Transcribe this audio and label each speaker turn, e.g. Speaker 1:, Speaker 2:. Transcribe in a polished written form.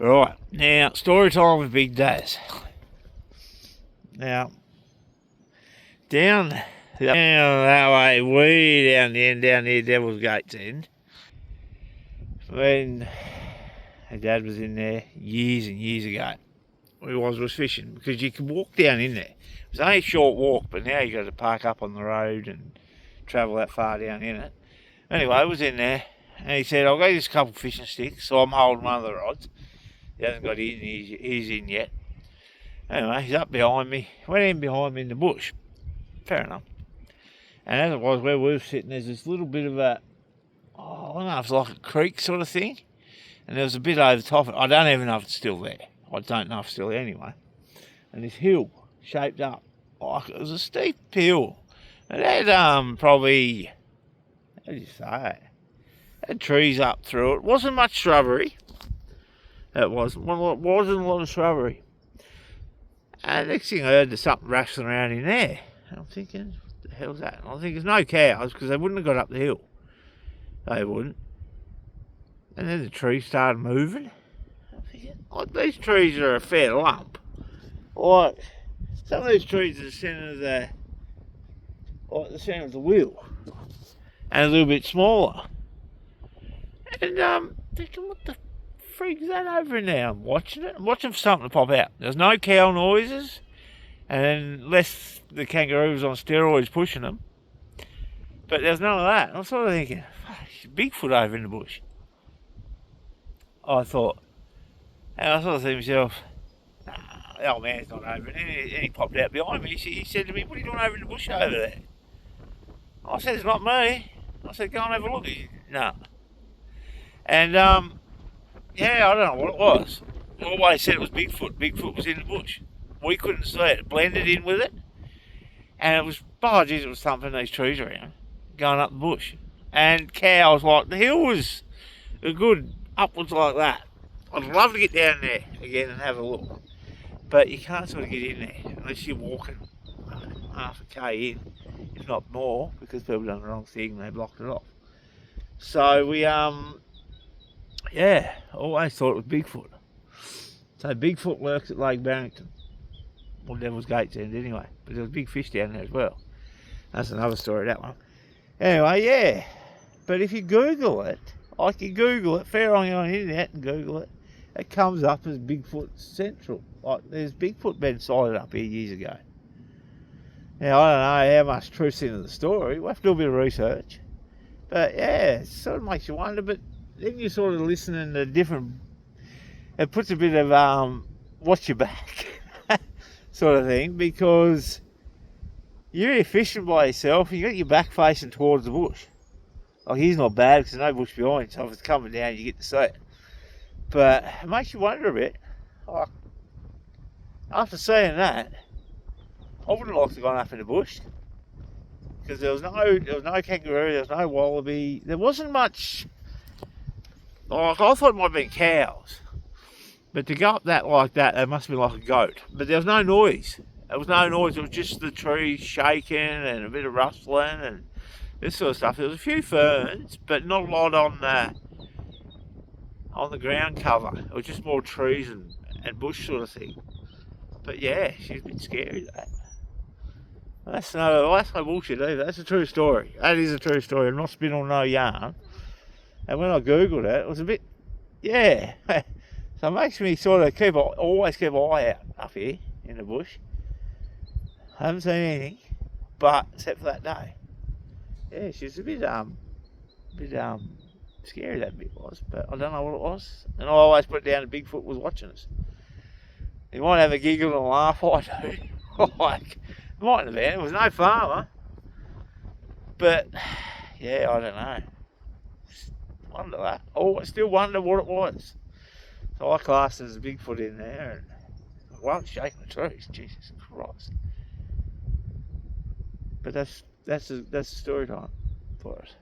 Speaker 1: Right, now, story time with Big Dazz. Now, down that way, way down the end, down near Devil's Gate's end, when my dad was in there years and years ago, we was fishing, because you could walk down in there. It was only a short walk, but now you got to park up on the road and travel that far down in it. Anyway, I was in there, and he said, I'll go get a couple of fishing sticks, so I'm holding one of the rods. He hasn't got in, he's in yet. Anyway, he's up behind me, went in behind me in the bush. Fair enough. And as it was, where we were sitting, there's this little bit of a, I don't know if it's like a creek sort of thing. And there was a bit over the top of it. I don't even know if it's still there. I don't know if it's still there anyway. And this hill shaped up like it was a steep hill. It had probably, how do you say it? It had trees up through it. Wasn't much shrubbery. It wasn't. Well, it wasn't a lot of shrubbery. And next thing I heard, there's something rustling around in there. And I'm thinking, what the hell's that? And I think there's no cows, because they wouldn't have got up the hill. They wouldn't. And then the trees started moving. I'm thinking, like, these trees are a fair lump. Like, some of these trees are the centre of the centre of the wheel. And a little bit smaller. And thinking, what the freak's that over in there? I'm watching it. I'm watching for something to pop out. There's no cow noises. And unless the kangaroos on steroids pushing them. But there's none of that. And I'm sort of thinking, Bigfoot over in the bush. I thought, and I sort of said to myself, nah, the old man's not over. And he popped out behind me. He said to me, what are you doing over in the bush over there? I said, it's not me. I said, go and have a look. No. And, yeah, I don't know what it was. I always said it was Bigfoot. Bigfoot was in the bush. We couldn't see it. It blended in with it. And it was, oh geez, it was thumping these trees around, going up the bush. And cows, like, the hill was a good upwards like that. I'd love to get down there again and have a look. But you can't sort of get in there unless you're walking half a K in, if not more, because people done the wrong thing and they blocked it off. So we, yeah, always thought it was Bigfoot. So Bigfoot lurks at Lake Barrington, or Devil's Gate's end anyway. But there was big fish down there as well. That's another story, that one. Anyway, yeah. But if you Google it, like you Google it, fair on the internet and Google it, it comes up as Bigfoot Central. Like, there's Bigfoot been sighted up here years ago. Now, I don't know how much truth's into the story. We'll have to do a bit of research. But, yeah, it sort of makes you wonder. But then you're sort of listening to different... It puts a bit of, watch your back sort of thing, because you're here fishing by yourself and you got your back facing towards the bush. Like, he's not bad because there's no bush behind, so if it's coming down, you get to see it. But it makes you wonder a bit. Like, after seeing that, I wouldn't like to have gone up in the bush, because there was no kangaroo, there was no wallaby, there wasn't much. Like, I thought it might have been cows, but to go up that like that, there must have been like a goat. But there was no noise. There was no noise. It was just the trees shaking and a bit of rustling and this sort of stuff. There was a few ferns, but not a lot on the ground cover. It was just more trees and bush sort of thing. But yeah, she's a bit scary, that. That's no bullshit either. That's a true story. That is a true story. I'm not spinning on no yarn. And when I Googled it, it was a bit, yeah. So it makes me sort of always keep an eye out up here in the bush. I haven't seen anything, but except for that day. Yeah, she's a bit scary, that bit was, but I don't know what it was. And I always put it down that Bigfoot was watching us. He might have a giggle and a laugh, I do. Like, it mightn't have been, it was no farmer. But, yeah, I don't know. Just wonder that. Oh, I still wonder what it was. So I classed it as a Bigfoot in there, and I wasn't shaking the trees, Jesus Christ. But that's the story time for it.